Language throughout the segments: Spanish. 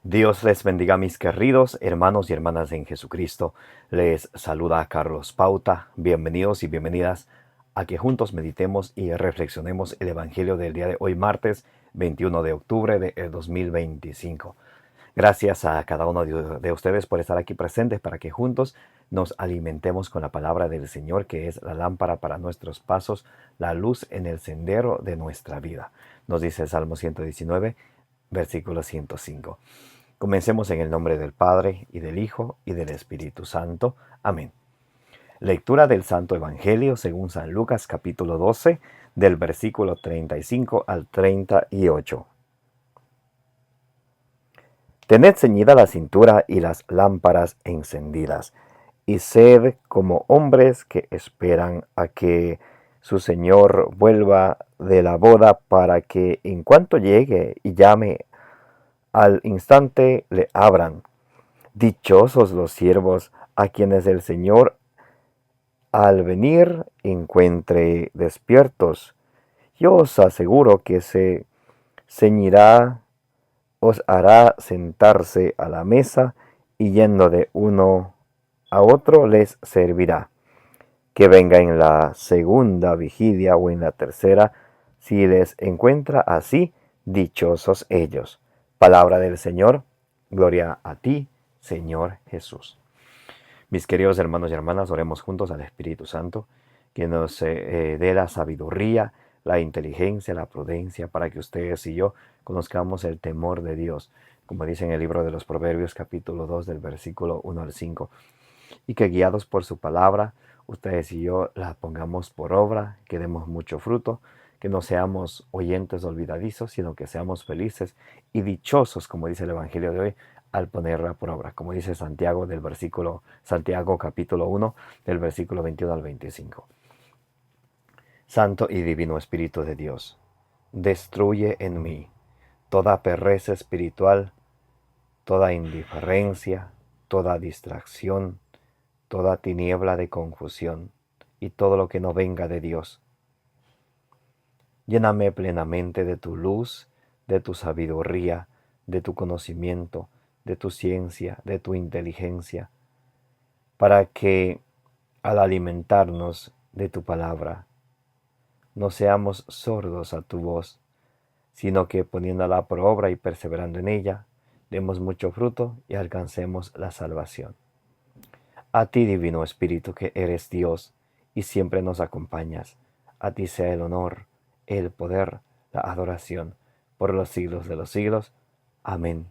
Dios les bendiga, mis queridos hermanos y hermanas en Jesucristo. Les saluda Carlos Pauta. Bienvenidos y bienvenidas a que juntos meditemos y reflexionemos el Evangelio del día de hoy, martes 21 de octubre de 2025. Gracias a cada uno de ustedes por estar aquí presentes para que juntos nos alimentemos con la palabra del Señor, que es la lámpara para nuestros pasos, la luz en el sendero de nuestra vida. Nos dice el Salmo 119, versículo 105. Comencemos en el nombre del Padre, y del Hijo, y del Espíritu Santo. Amén. Lectura del Santo Evangelio según San Lucas capítulo 12, del versículo 35 al 38. Tened ceñida la cintura y las lámparas encendidas, y sed como hombres que esperan a que su Señor vuelva de la boda, para que en cuanto llegue y llame, al instante le abran. Dichosos los siervos a quienes el Señor al venir encuentre despiertos. Yo os aseguro que se ceñirá, os hará sentarse a la mesa, y yendo de uno a otro les servirá. Que venga en la segunda vigilia o en la tercera, si les encuentra así, dichosos ellos. Palabra del Señor. Gloria a ti, Señor Jesús. Mis queridos hermanos y hermanas, oremos juntos al Espíritu Santo, que nos dé la sabiduría, la inteligencia, la prudencia, para que ustedes y yo conozcamos el temor de Dios, como dice en el libro de los Proverbios, capítulo 2, del versículo 1 al 5, y que guiados por su palabra, ustedes y yo la pongamos por obra, que demos mucho fruto, que no seamos oyentes olvidadizos, sino que seamos felices y dichosos, como dice el Evangelio de hoy, al ponerla por obra, como dice Santiago capítulo 1, del versículo 21 al 25. Santo y divino Espíritu de Dios, destruye en mí toda pereza espiritual, toda indiferencia, toda distracción, toda tiniebla de confusión y todo lo que no venga de Dios. Lléname plenamente de tu luz, de tu sabiduría, de tu conocimiento, de tu ciencia, de tu inteligencia, para que al alimentarnos de tu palabra, no seamos sordos a tu voz, sino que poniéndola por obra y perseverando en ella, demos mucho fruto y alcancemos la salvación. A ti, Divino Espíritu, que eres Dios y siempre nos acompañas, a ti sea el honor, el poder, la adoración, por los siglos de los siglos. Amén.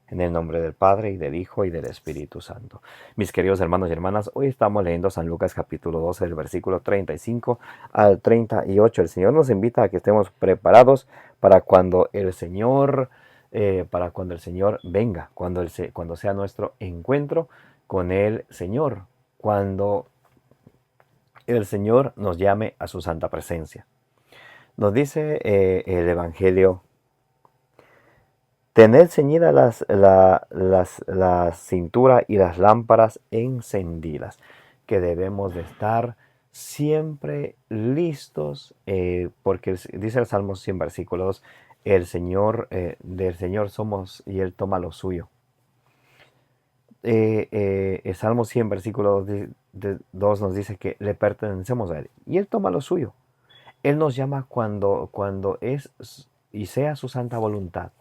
En el nombre del Padre, y del Hijo, y del Espíritu Santo. Mis queridos hermanos y hermanas, hoy estamos leyendo San Lucas capítulo 12, del versículo 35 al 38. El Señor nos invita a que estemos preparados para cuando el Señor, venga, cuando sea nuestro encuentro con el Señor, cuando el Señor nos llame a su santa presencia. Nos dice el Evangelio: tened ceñida la cintura y las lámparas encendidas, que debemos de estar siempre listos, porque dice el Salmo 100, versículo 2, del Señor somos y Él toma lo suyo. El Salmo 100, versículo 2 nos dice que le pertenecemos a Él y Él toma lo suyo. Él nos llama cuando es y sea su santa voluntad.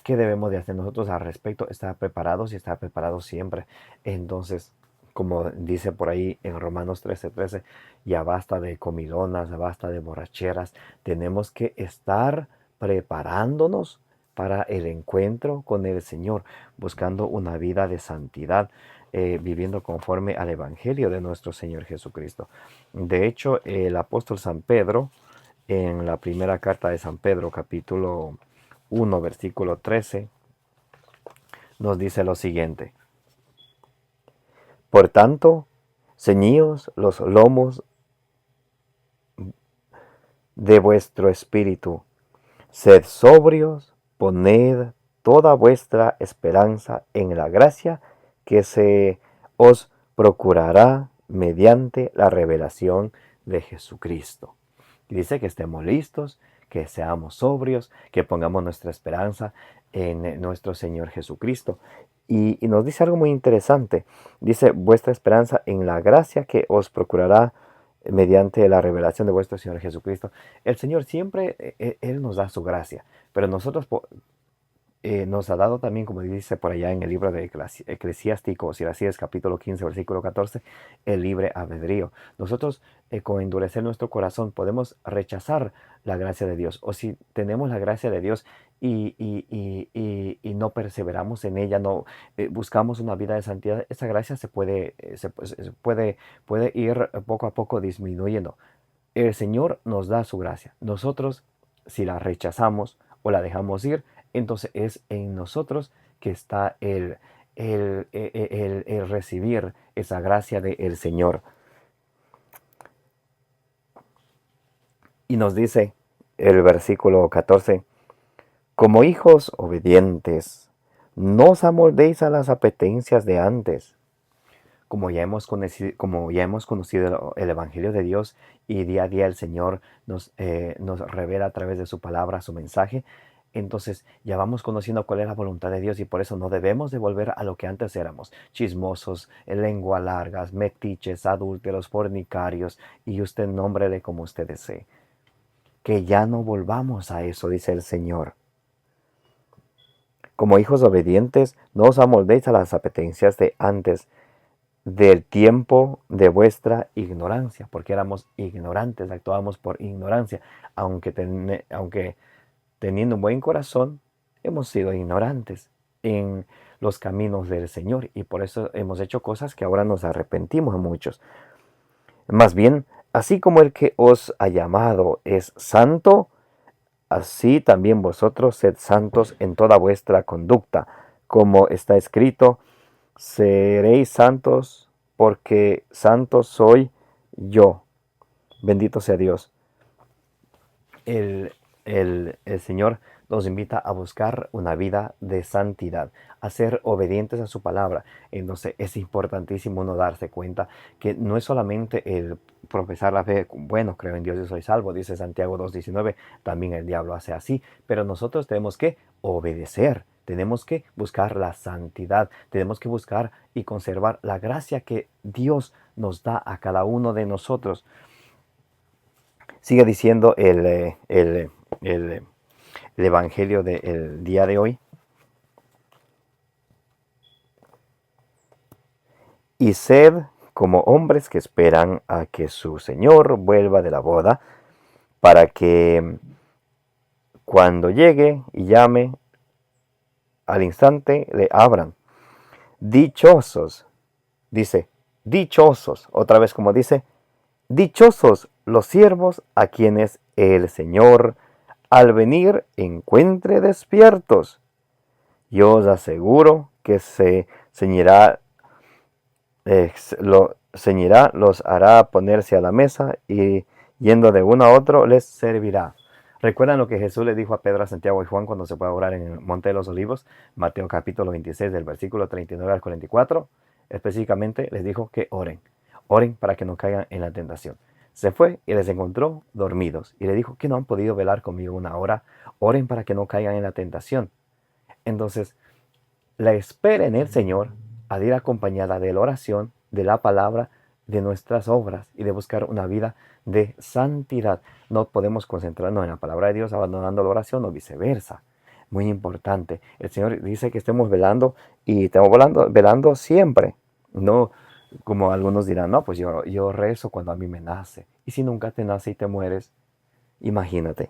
¿Qué debemos de hacer nosotros al respecto? Estar preparados y estar preparados siempre. Entonces, como dice por ahí en Romanos 13:13, ya basta de comilonas, ya basta de borracheras. Tenemos que estar preparándonos para el encuentro con el Señor, buscando una vida de santidad, viviendo conforme al Evangelio de nuestro Señor Jesucristo. De hecho, el apóstol San Pedro, en la primera carta de San Pedro, capítulo 1, versículo 13, nos dice lo siguiente: por tanto, ceñíos los lomos de vuestro espíritu, sed sobrios, poned toda vuestra esperanza en la gracia que se os procurará mediante la revelación de Jesucristo. Y dice que estemos listos, que seamos sobrios, que pongamos nuestra esperanza en nuestro Señor Jesucristo. Y nos dice algo muy interesante. Dice, vuestra esperanza en la gracia que os procurará mediante la revelación de vuestro Señor Jesucristo. El Señor siempre, Él nos da su gracia, pero nosotros nos ha dado también, como dice por allá en el libro de Eclesiásticos, y así es, capítulo 15, versículo 14, el libre albedrío. Nosotros, con endurecer nuestro corazón, podemos rechazar la gracia de Dios. O si tenemos la gracia de Dios y no perseveramos en ella, no buscamos una vida de santidad, esa gracia puede ir poco a poco disminuyendo. El Señor nos da su gracia. Nosotros, si la rechazamos o la dejamos ir, entonces es en nosotros que está el recibir esa gracia del Señor. Y nos dice el versículo 14, como hijos obedientes, no os amoldéis a las apetencias de antes. Como ya hemos conocido el Evangelio de Dios y día a día el Señor nos revela a través de su palabra, su mensaje, entonces ya vamos conociendo cuál es la voluntad de Dios y por eso no debemos de volver a lo que antes éramos, chismosos, lengua largas, metiches, adúlteros, fornicarios, y usted nómbrele como usted desee. Que ya no volvamos a eso, dice el Señor. Como hijos obedientes, no os amoldéis a las apetencias de antes, del tiempo de vuestra ignorancia, porque éramos ignorantes, actuábamos por ignorancia, aunque teniendo un buen corazón, hemos sido ignorantes en los caminos del Señor y por eso hemos hecho cosas que ahora nos arrepentimos muchos. Más bien, así como el que os ha llamado es santo, así también vosotros sed santos en toda vuestra conducta, como está escrito, seréis santos porque santo soy yo. Bendito sea Dios. El Señor nos invita a buscar una vida de santidad, a ser obedientes a su palabra. Entonces es importantísimo no darse cuenta que no es solamente el profesar la fe, bueno, creo en Dios y soy salvo, dice Santiago 2:19, también el diablo hace así, pero nosotros tenemos que obedecer. Tenemos que buscar la santidad, tenemos que buscar y conservar la gracia que Dios nos da a cada uno de nosotros. Sigue diciendo el Evangelio del día de hoy. Y sed como hombres que esperan a que su Señor vuelva de la boda, para que cuando llegue y llame, al instante le abran. Dichosos, dice, dichosos, otra vez como dice, dichosos los siervos a quienes el Señor al venir encuentre despiertos. Yo os aseguro que se ceñirá, los hará ponerse a la mesa y yendo de uno a otro les servirá. ¿Recuerdan lo que Jesús le dijo a Pedro, a Santiago y Juan cuando se fue a orar en el Monte de los Olivos? Mateo capítulo 26 del versículo 39 al 44. Específicamente les dijo que oren. Oren para que no caigan en la tentación. Se fue y les encontró dormidos y le dijo que no han podido velar conmigo una hora. Oren para que no caigan en la tentación. Entonces, la espera en el Señor ha de ir acompañada de la oración, de la palabra, de nuestras obras y de buscar una vida de santidad. No podemos concentrarnos en la palabra de Dios abandonando la oración o viceversa. Muy importante. El Señor dice que estemos velando y estemos velando siempre. No como algunos dirán, no, pues yo rezo cuando a mí me nace. Y si nunca te nace y te mueres, imagínate.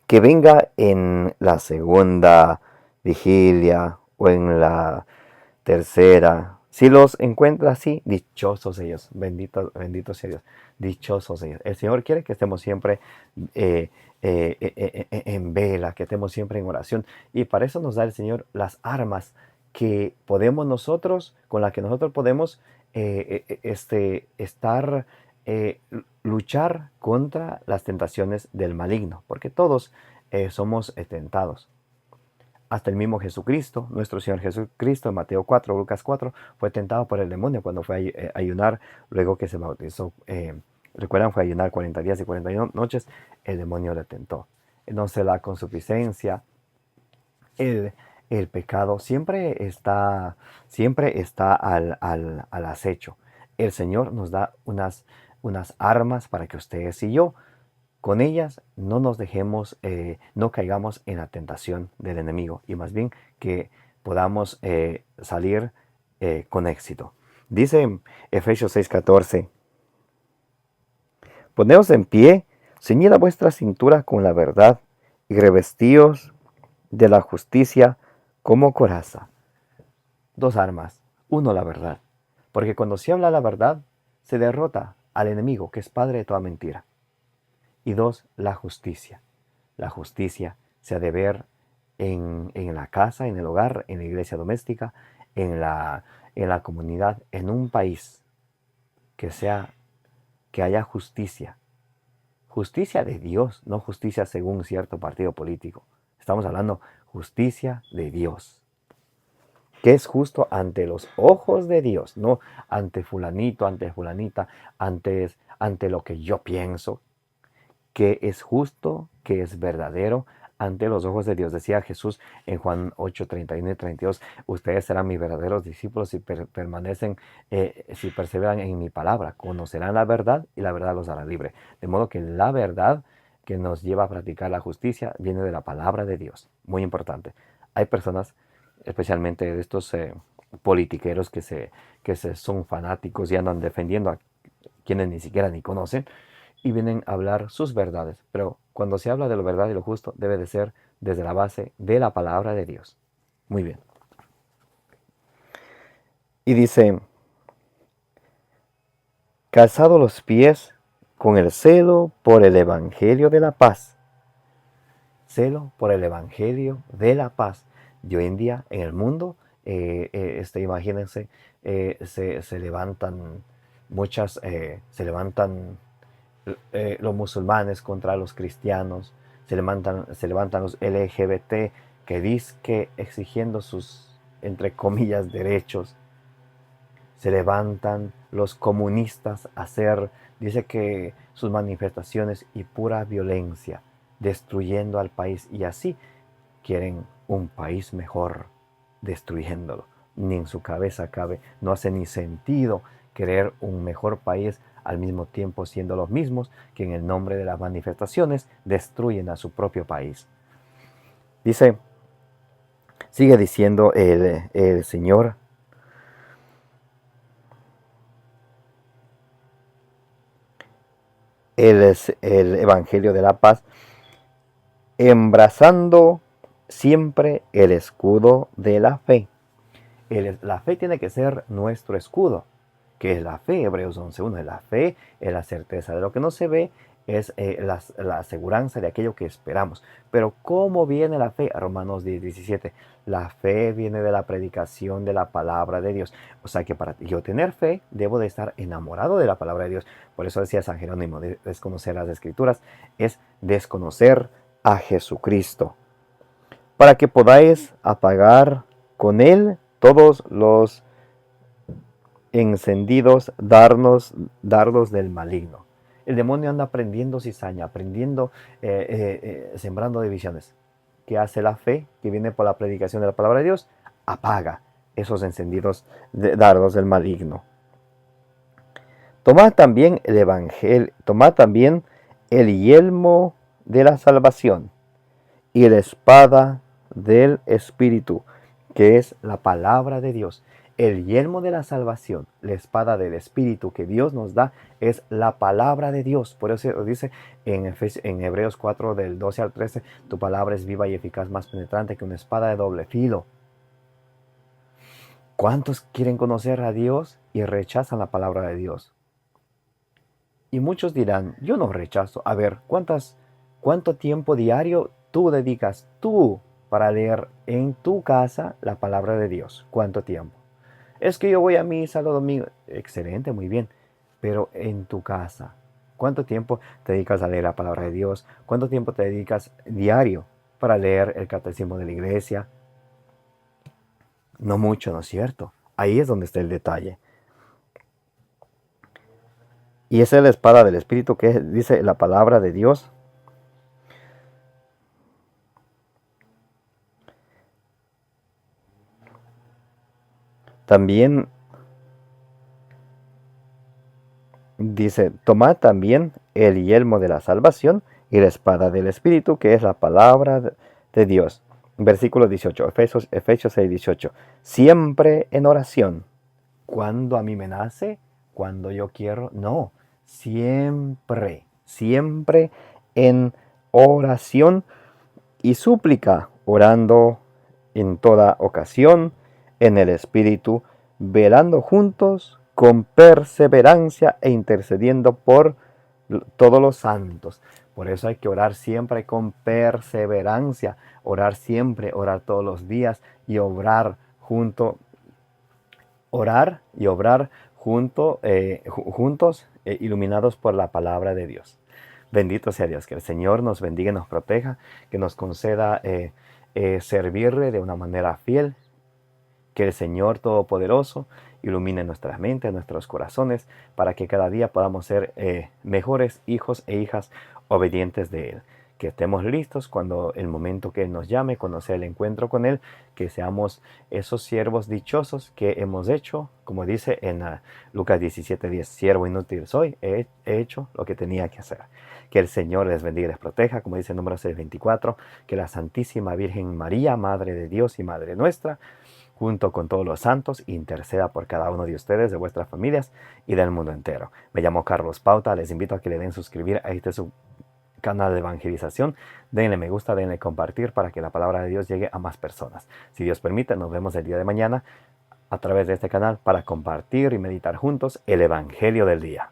Que venga en la segunda vigilia o en la tercera. Si los encuentra así, dichosos ellos. Bendito sea Dios. Dichosos ellos. El Señor quiere que estemos siempre en vela, que estemos siempre en oración. Y para eso nos da el Señor las armas que podemos nosotros, con las que nosotros podemos luchar contra las tentaciones del maligno, porque todos somos tentados. Hasta el mismo Jesucristo, nuestro Señor Jesucristo, en Mateo 4, Lucas 4, fue tentado por el demonio cuando fue a ayunar luego que se bautizó Recuerdan, fue ayunar 40 días y 40 noches, el demonio le tentó. Entonces la consuficiencia, el, el pecado siempre está al acecho. El Señor nos da unas armas para que ustedes y yo, con ellas, no nos dejemos, no caigamos en la tentación del enemigo, y más bien que podamos salir con éxito. Dice en Efesios 6:14, poneos en pie, ceñid a vuestra cintura con la verdad, y revestíos de la justicia como coraza. Dos armas. Uno, la verdad. Porque cuando se habla la verdad, se derrota al enemigo, que es padre de toda mentira. Y dos, la justicia. La justicia se ha de ver en la casa, en el hogar, en la iglesia doméstica, en la comunidad, en un país que haya justicia. Justicia de Dios, no justicia según cierto partido político. Estamos hablando justicia de Dios, que es justo ante los ojos de Dios, no ante fulanito, ante fulanita, ante lo que yo pienso, que es justo, que es verdadero ante los ojos de Dios. Decía Jesús en Juan 8, 31 y 32, ustedes serán mis verdaderos discípulos si permanecen, si perseveran en mi palabra, conocerán la verdad y la verdad los hará libre. De modo que la verdad que nos lleva a practicar la justicia viene de la palabra de Dios. Muy importante. Hay personas, especialmente de estos politiqueros que son fanáticos y andan defendiendo a quienes ni siquiera ni conocen, y vienen a hablar sus verdades. Pero cuando se habla de lo verdad y lo justo, debe de ser desde la base de la palabra de Dios. Muy bien. Y dice, calzado los pies con el celo por el Evangelio de la paz. Celo por el Evangelio de la paz. Y hoy en día en el mundo, imagínense, se levantan los musulmanes contra los cristianos, se levantan los LGBT que dizque exigiendo sus, entre comillas, derechos. Se levantan los comunistas a hacer, dice que sus manifestaciones y pura violencia, destruyendo al país, y así quieren un país mejor, destruyéndolo. Ni en su cabeza cabe, no hace ni sentido querer un mejor país al mismo tiempo siendo los mismos que en el nombre de las manifestaciones destruyen a su propio país. Sigue diciendo el Señor, el Evangelio de la paz, embrazando siempre el escudo de la fe. La fe tiene que ser nuestro escudo. ¿Qué es la fe? Hebreos 11:1. La fe es la certeza de lo que no se ve, es la aseguranza de aquello que esperamos. Pero ¿cómo viene la fe? Romanos 10:17. La fe viene de la predicación de la palabra de Dios. O sea que para yo tener fe, debo de estar enamorado de la palabra de Dios. Por eso decía San Jerónimo, desconocer las Escrituras es desconocer a Jesucristo, para que podáis apagar con él todos los encendidos dardos del maligno. El demonio anda aprendiendo cizaña, sembrando divisiones. ¿Qué hace la fe que viene por la predicación de la palabra de Dios? Apaga esos encendidos dardos del maligno. Tomad también el evangelio, tomad también el yelmo de la salvación y la espada del Espíritu, que es la palabra de Dios. El yelmo de la salvación, la espada del Espíritu que Dios nos da, es la palabra de Dios. Por eso dice en Hebreos 4, del 12 al 13, tu palabra es viva y eficaz, más penetrante que una espada de doble filo. ¿Cuántos quieren conocer a Dios y rechazan la palabra de Dios? Y muchos dirán, yo no rechazo. A ver, ¿cuánto tiempo diario tú dedicas para leer en tu casa la palabra de Dios? ¿Cuánto tiempo? Es que yo voy a misa los domingos. Excelente, muy bien. Pero en tu casa, ¿cuánto tiempo te dedicas a leer la palabra de Dios? ¿Cuánto tiempo te dedicas diario para leer el catecismo de la iglesia? No mucho, ¿no es cierto? Ahí es donde está el detalle. Y esa es la espada del Espíritu que dice la palabra de Dios. También dice, tomad también el yelmo de la salvación y la espada del Espíritu, que es la palabra de Dios. Versículo 18, Efesios 6, 18. Siempre en oración. Cuando a mí me nace, cuando yo quiero, no. Siempre, siempre en oración y súplica, orando en toda ocasión en el Espíritu, velando juntos con perseverancia e intercediendo por todos los santos. Por eso hay que orar siempre con perseverancia, orar siempre, orar todos los días y obrar junto, orar y obrar juntos, iluminados por la palabra de Dios. Bendito sea Dios, que el Señor nos bendiga y nos proteja, que nos conceda servirle de una manera fiel, que el Señor Todopoderoso ilumine nuestras mentes, nuestros corazones, para que cada día podamos ser mejores hijos e hijas obedientes de Él. Que estemos listos cuando el momento que Él nos llame, cuando sea el encuentro con Él, que seamos esos siervos dichosos que hemos hecho, como dice en Lucas 17:10, siervo inútil soy, he hecho lo que tenía que hacer. Que el Señor les bendiga y les proteja, como dice en Números 6:24, que la Santísima Virgen María, Madre de Dios y Madre nuestra, junto con todos los santos, interceda por cada uno de ustedes, de vuestras familias y del mundo entero. Me llamo Carlos Pauta, les invito a que le den suscribir a su canal de evangelización, denle me gusta, denle compartir para que la palabra de Dios llegue a más personas. Si Dios permite, nos vemos el día de mañana a través de este canal para compartir y meditar juntos el Evangelio del día.